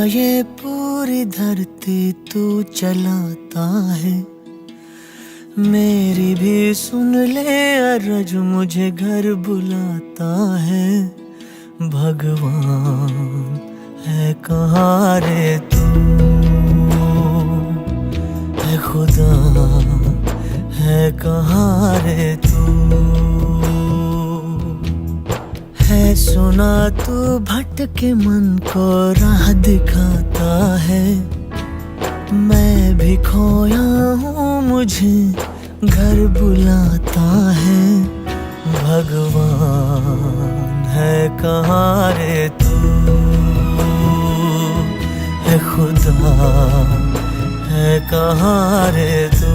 ये पूरी धरती तू चलाता है, मेरी भी सुन ले अरज मुझे घर बुलाता है। भगवान है कहाँ रे तू, है खुदा है कहाँ रे तू। है सुना तू भटके मन को राह दिखाता है, मैं भी खोया हूँ मुझे घर बुलाता है। भगवान है कहाँ रे तू, है खुदा है कहाँ रे तू।